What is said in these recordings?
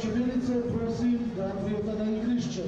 čebelice, prosim, da prijeta na igrišče.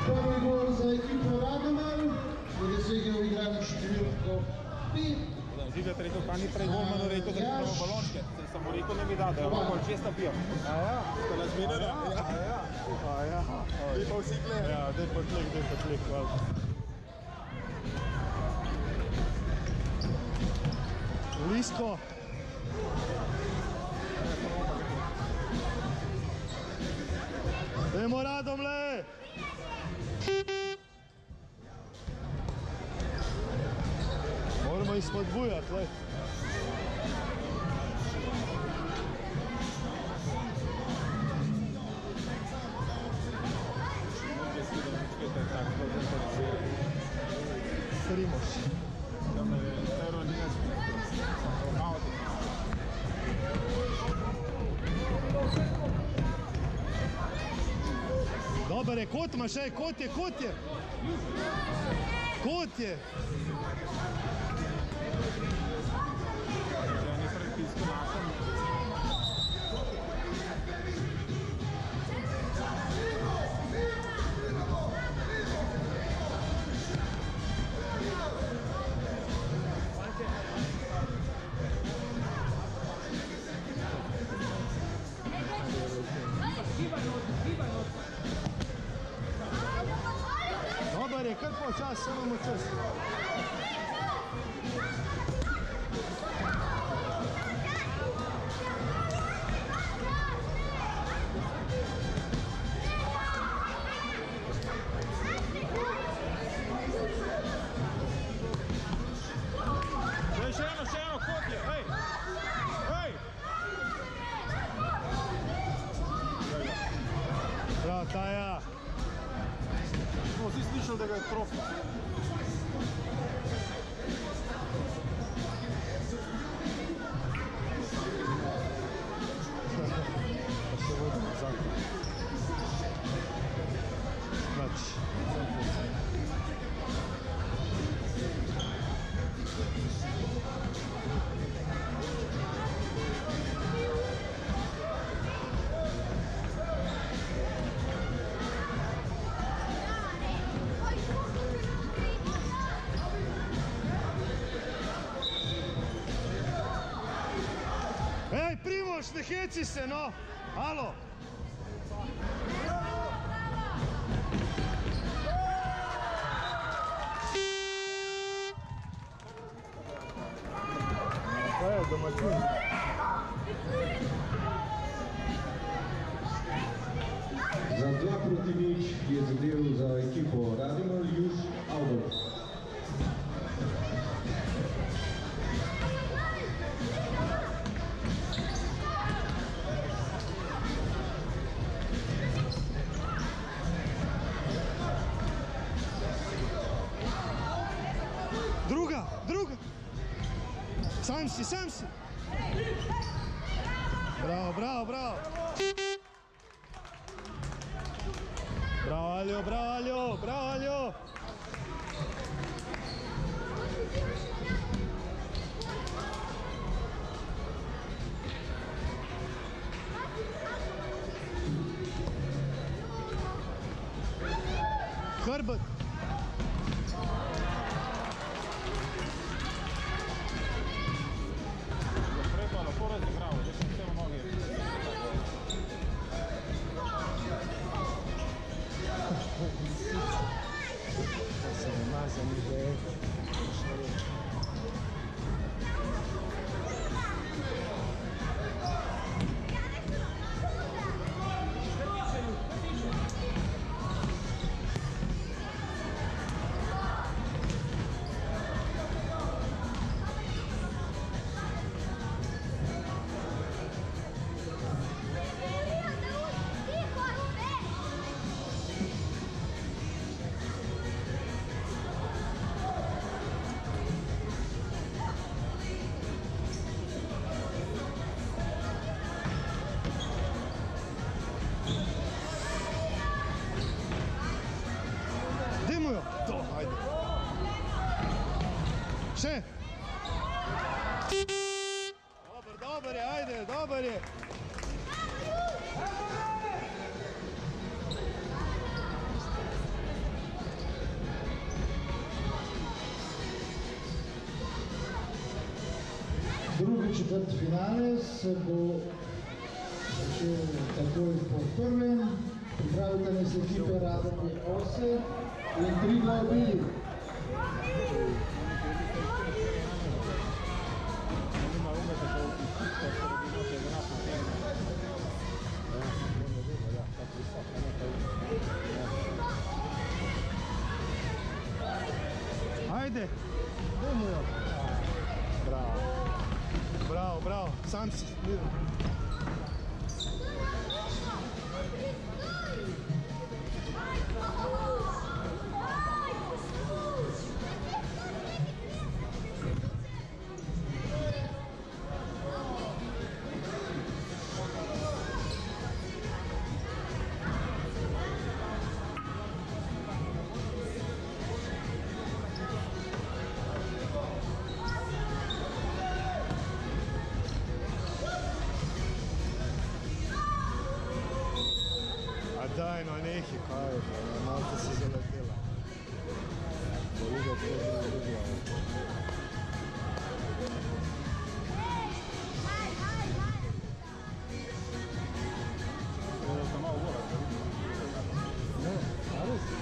Prvi gol za ekipo Radomelj, je dosegel igralec številko 5. Življet rekel, pa ni prej golmanu rekel, da imamo balončke. Sem mu rekel, ne mi da je lahko čest napijo. Aja? Ste nas minili? Aja. Vi pa vsi kle? Ja, daj pa klik, hvala. Lisko. Dajmo Radomlje! Moramo ih spodbujati, le. Primoš. Dobar je, kot imaš, kot je. Kot je. Dobar je, kar počas, samo čas. Še eno, kot je, hej! Prav, Taja! Smo vsi slišali, da ga je trofno. Pa se vodi nazad. Znači. Ej, Primož, ne heci se, no! Alo! Kaj je, domaćin? Za 2-0 je zadel za ekipo Radomelj Juž Aldov. Druga! Sam si! Bravo! Bravo Aljo, bravo Aljo, bravo Aljo! Hrbet! Prepalo, poraz igrao, da sam sve u noge. Se ne maza mi je. Dajmo jo! To, ajde. Še? Dobar je, ajde, dobar je. Drugi četrtfinale se bo začel takoj po prvem. Pripravite nas ekipe Radomlje Ose in Triglav Bili. Ajde, dajmo jo. Bravo. Bravo, bravo, sam si smiren. Daj, no nehi, kaj je, malo si zaletela. Boliga tega drugla. Da sam malo gora. Ne, ali si?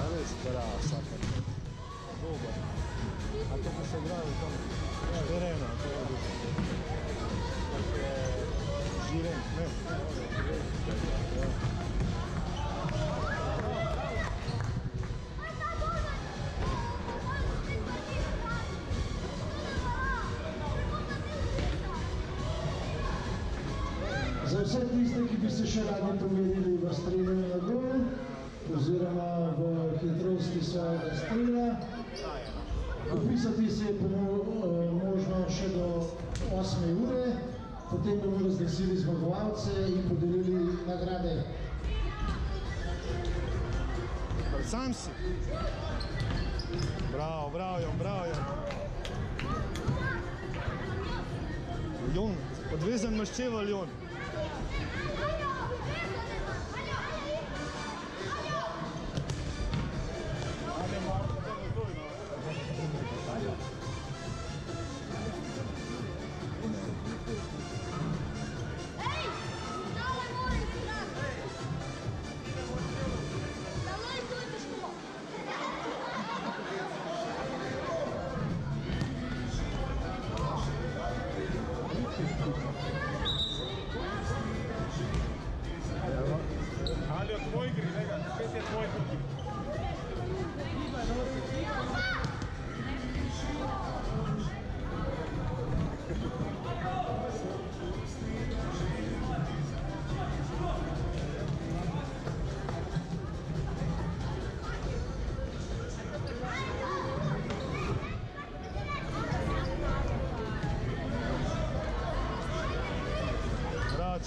Ali si, bravo, sakar. Dobar. A to pa se igraju u tom terena, to je živen, ne. Za vse tiste, ki bi se še radi pomerili v streljanju na gol, oziroma v hitrosti svojega strela, upisati se je možno še do 8. ure, potem bomo razglasili zmagovalce in podelili nagrade. Sam si. Bravo, bravo Jon, bravo Jon. Jon, odvezan maščeval Jon. Ali od tvoj igri, lega, spet je tvoj igri.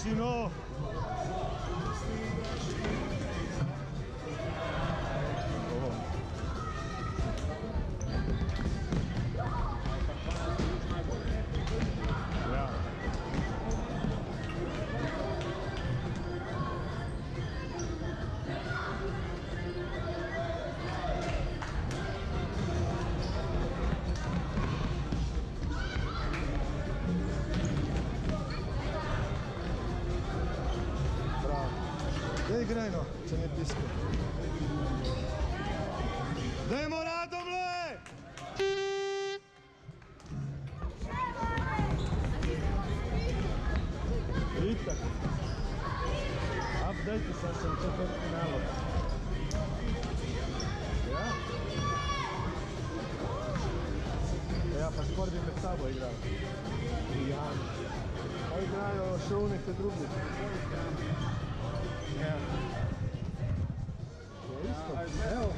Čino! Daj grajno, če ne piske. Dajmo Radomle! Itak. Update sam se u četvrtfinalu. Ja? Ja pa skoro bi med sabo igrali. I ja. A igraju še unike drugi. Ja. Evo.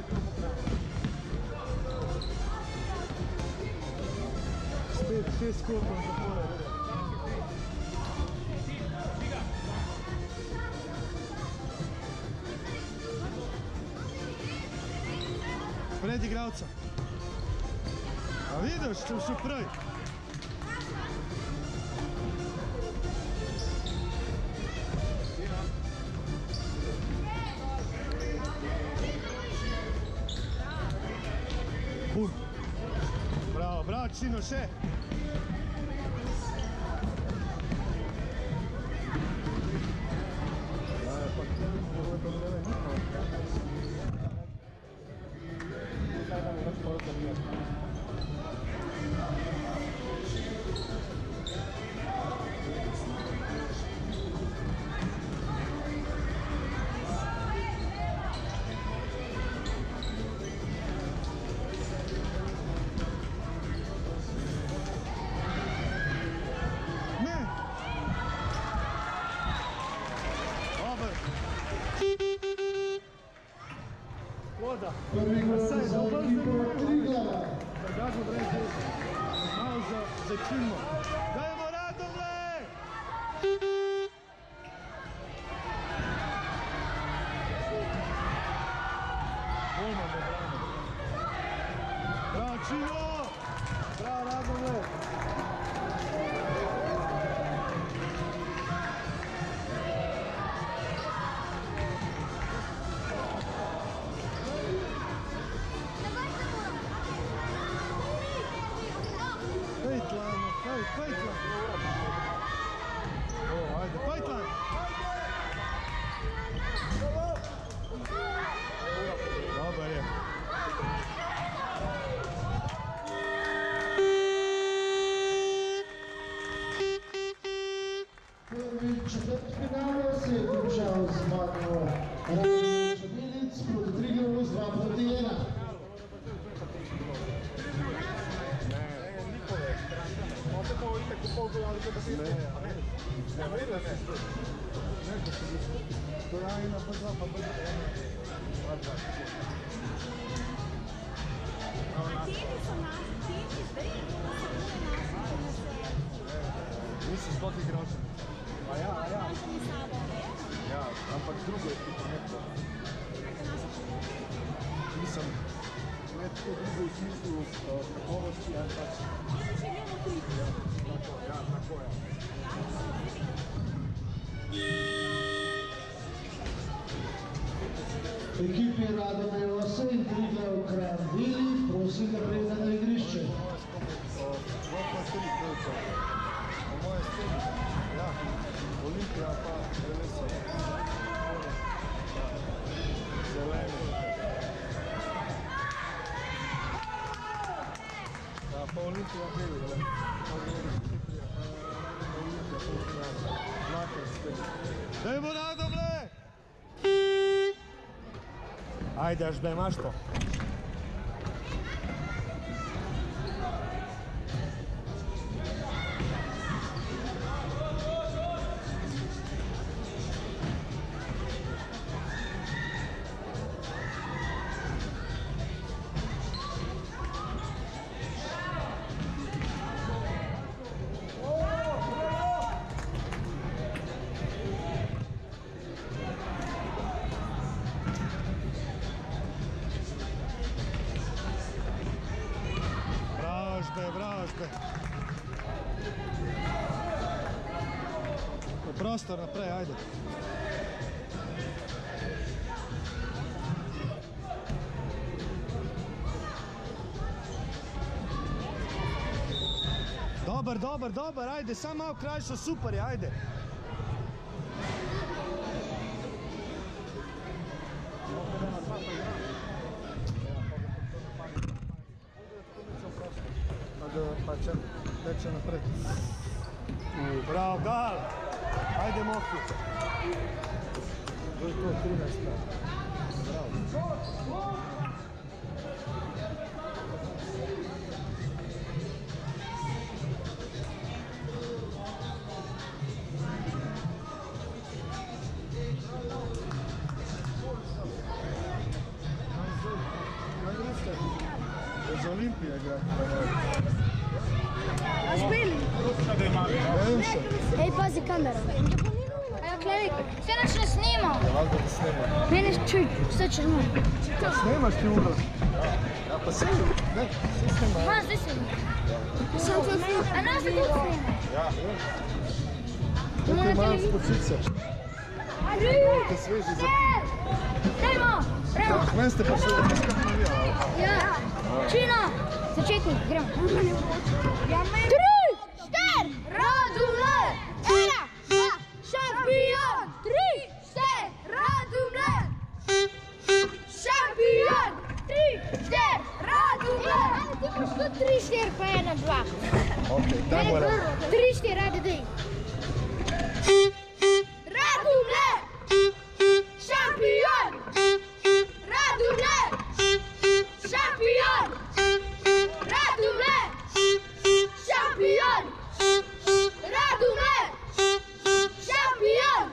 Spet 6 skokov zapore. Pred igralca. A vidiš, što pravi? Bravo, bravo Čino, še! Prvi gol za ekipo Triglava. Malo začinimo. Dajmo Radomle! Golman je brano. Bravo Čino! Bravo Radomle! Pajtlan! O, ajde, Pajtlan! Dobar je. Prvi četvrtfinale se je končal z zmago Radomlje Čebelic proti Triglavu z 2:1. Nisi sploh igrač. A ja. Ja, ampak drugo ekipo ne to. Nisem. Ne tako drugo v smislu kakovosti, ampak... Ja, tako je. Ekipi Radomlje 8 in Triglav Kranj Vili, prosim, da pride na igrišče. Po moje sceni, ja, Olimpija pa Relesa. Zeleni. Ja, pa Olimpija bili, ne? Olimpija polfinale. Laker spet. Dajmo Radomlje! Ajde, až da imaš to. Prostor naprej, ajde. Dobar, ajde, sam malo krajšo, super je, ajde. Pa će teče napred. Bravo, Gal! Ajde, Moki. To je to, 13. Bravo. Iz Olimpije igra. A speli? Vem se. Ej, pazi kamera. Evo Klerik, sve naš ne snima. Valjda te snima. Mene čuj, šta ćeš moj? Snimaš ti ulaz. Ja pa sve, ne, sve snima. Ma, sve snima. Sam to snima. A nas se tu snima. Ja. To ti malo spočice. Te sveži za... Dajmo! Bravo! Men ste pa še da tiskam navija. Ja! Čino! Začetnik, gremo. 3, 4, Radumle! Era! Šampion! 3, 4, Radumle! Šampion! 3, 4, Radumle! Ti imaš tu 3, 4 pa 1, 2. Ok, daj moram. 3, 4, radi dej. Radumle! Šampion! Radumle! Šampion! Radumle! Šampion! Radumle! Šampion!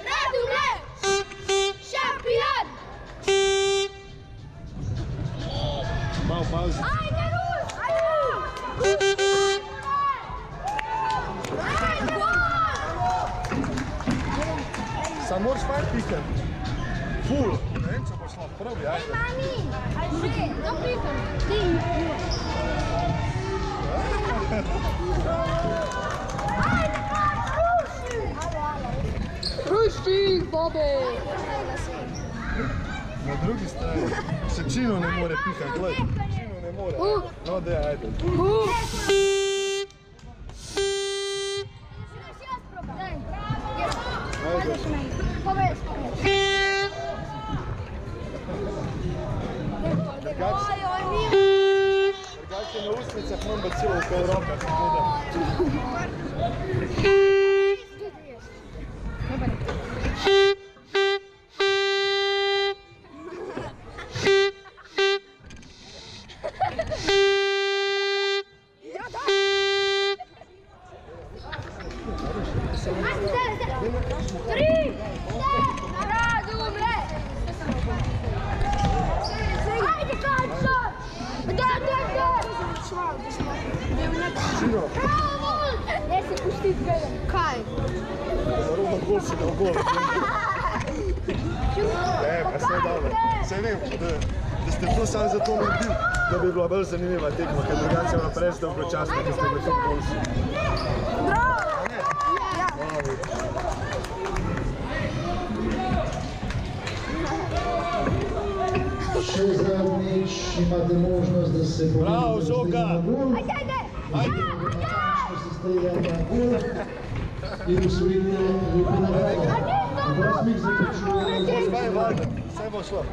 Radumle! Šampion! Malo pauze. Ajde, Rus! Ajde! Sam moraš fajn pikat. Full. Renčo boš šla prvi, ajde. Mami! Ajde, no pikam. Ti. Ajde, Ruši, Bobe! Na drugi strani se Čino ne more pikat, gledaj. Čino ne more. No de, ajde. Ajde. Trgač je na usnicah nam bacilo u Evropa. Čino? Ne se pušti zgledam. Kaj? Naravno gol si dal gol. Ne, pa sve dobro. Sve vem, da ste to sam zato naredili, da bi bila bolj zanimiva tekma, ker drugače ima preč dolgo časa, da ste bili tako boljši. Bravo! Še zadnjič imate možnost, da se Bravo, Žoka! Ajde, ajde! Ajde! se streljate na gol in usvojite lepo nagrado. Vrstnik zaključuje. Sve je valjda, sve bo šlo.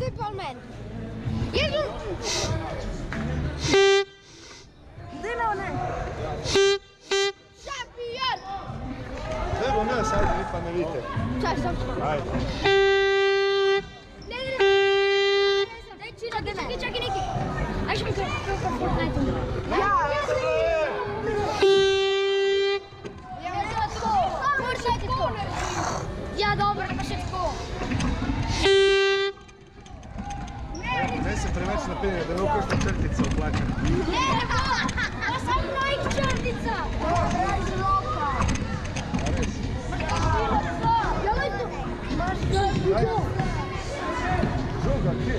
Daj pa od mene. Jezu! Daj me od mene. Šampion! Daj bo nas, ajde, vi pa ne vidite. Čaj, sam što. Ajde. Ne. Daj Čino, čekaj neki. Ajde što mi kako Fortnite. Ja! Fortnite tko? Ja, dobro, pa še tko. Ne Ne se preveč napenja, da ne bo kakšna črtica oplačena. Ne, pa sam nojih črtica. Brez roka. Joj tu. Maš to. Žoga, kje?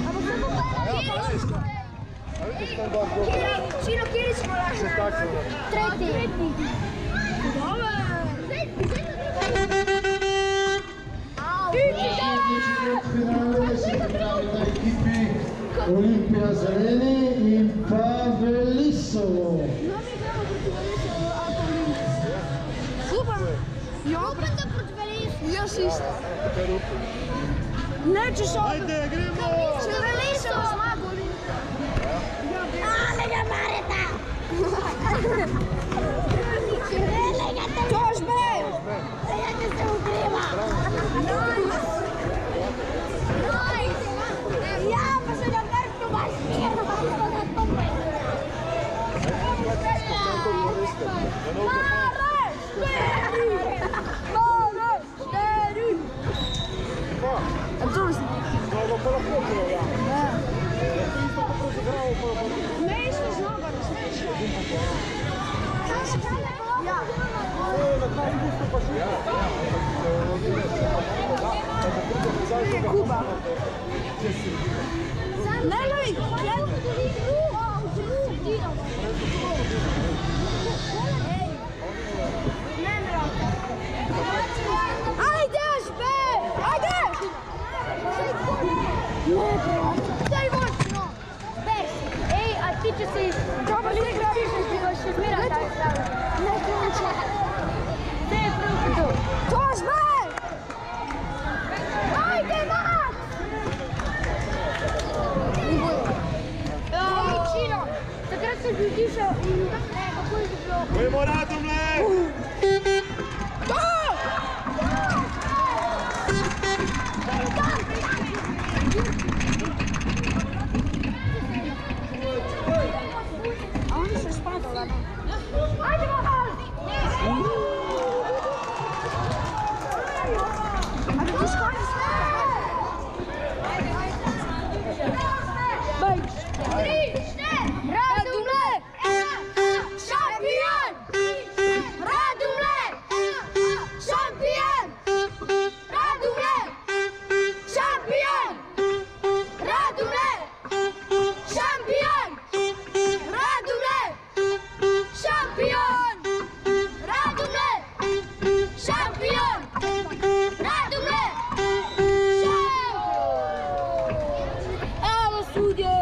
Ampak samo pa A vidiš tam dva žoga? Čino, kjer smo lažni? Še tako. Tretji. Dobar. Finale se pripravita ekipi Olimpija Zeleni in pa Velisovo. Upam. Upam da proti Velisovo. Jaz isto. Ne, če so... Ajde, gremo! Če Velisovo zmago. Ale ga Mareta! Tožbe! Ja te se ugreva! Ja, pa se ga vrtu baš mirno! Zmago pa lahko prav, ja. Mesto znoga, ja. Kuba. Ne, Loj, ajde, špe! Ajde! Daj moćno! Ej, a ti će se še zbira taj stavlja. Ne ključa. Gdje je prvi tu? Tožbe! Ajde, Max! Čino, takrat se bi utišao i... Ne, kako je bilo? Gremo Radomlje! A oni se spadala, no? Ajde, Max! A da ti škodi sve? Bajč! Radomlje! Šampion! Radomlje! Šampion! Radomlje! Šampion! Radomlje! Šampion! Radomlje! Šampion! Radomlje! Šampion! Radomlje! Evo sudje!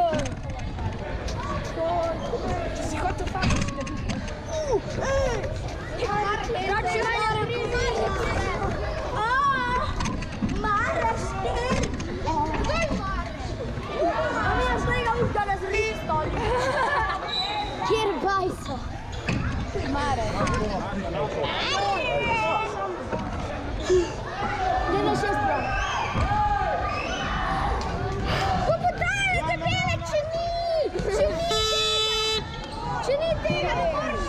Si hotel fakt da bi... Maraš ti! Gdje je Maraš? A mi je slega už da nas ristoli. Kjer bajso? Maraš. Gdje na šest prava? Poputale te bile, čini! Čini tega, ne moraš!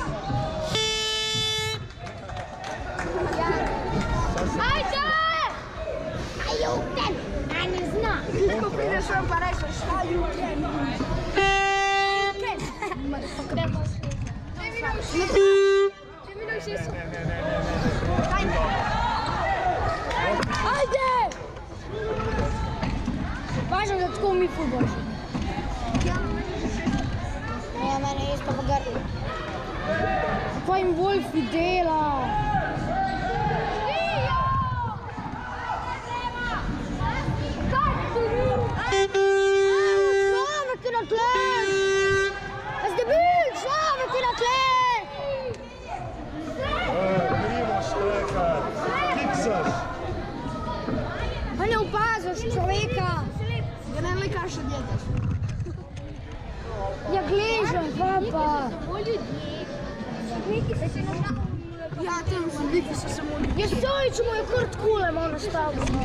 Ajde! Ajde! A ne zna! Ko prideš vam pa rečeš, ajde! Ajde! Važno da tako mi futbol. Ja, mene isto pogrli. Pa im Wolfi dela. Človek je na tle! A ste bil? Človek je na tle! Gremo štekati! Kiksaš! Pa ne opaziš človeka! Ja ne vem, kaj še djetaš. Ja gležem, papa! Ja, tam sodniki so samo ljudje. Ja, Stojić mu je kar tkule malo stavljeno.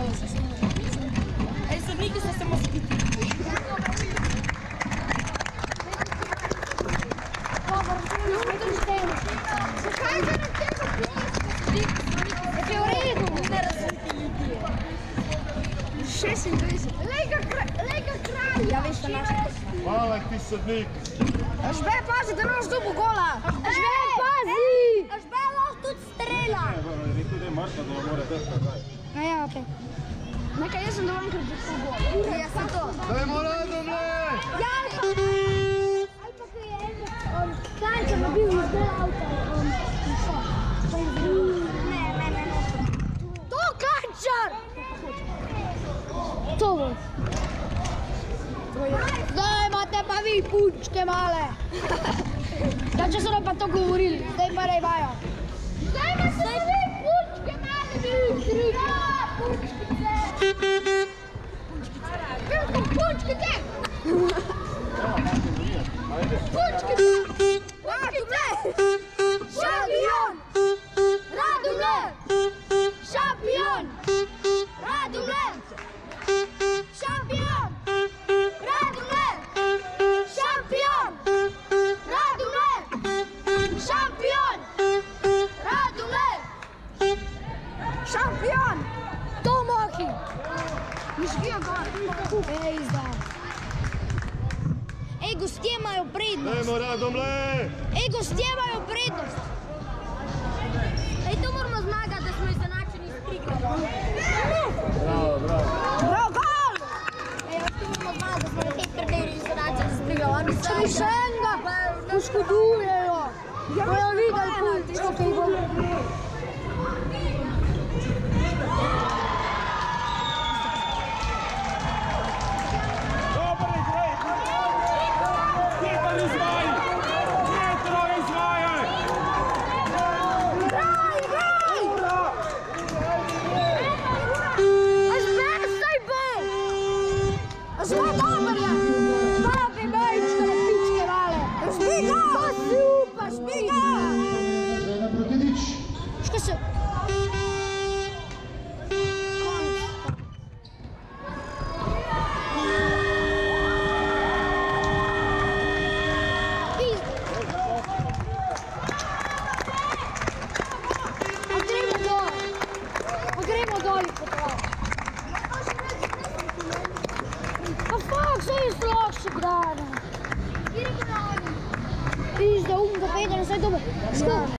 Ej, sodniki so samo skiti. Zakaj ga na tega pisa? Je v redu, ne razumite ljudje. 26. Lega kralj! Ja, veš, da naš... Hvala ti sodnik. Žbe, pazi, da naš dobu gola! Žbe, pazi! Žbe lahko tudi strela! Rekel, da je Marta, da mora dati nazaj. Ja, okej. Nekaj, jaz sem dovolj, ker bi se gol. Ja, sem to. Dajmo Radomlje! Ja, ali pa kaj je eno, Kančar je bil izdelal avto. Ne. To Kančar! To bo. Zdaj imate pa vi punčke male. Ja, če so nam pa to govorili, zdaj pa ne imajo. Zdaj pa so vi punčke male, vi trika. Punčkice. Punčkice. Punčkice. Šampion. Radomlje. Šampion. Radomlje. Šampion. Radomlje. Šampion. Radomlje. Šampion. Radomlje. Šampion. Tomoki. Miškijo gor. Ej, zdaj. Ej, gostje imajo prednost. Dajmo Radomlje! Ej, gostje imajo prednost. Ej, to moramo zmagati, da smo izenačeni s Triglavom. Bravo. Bravo, gol! Ej, to moramo zmagati, da smo nekaj predeli izenačeni s Triglavom. Če mi še enega poškodujejo. Bojo videli punčko, kaj bo. Vidiš, da umka pejde na sve dobe. Što?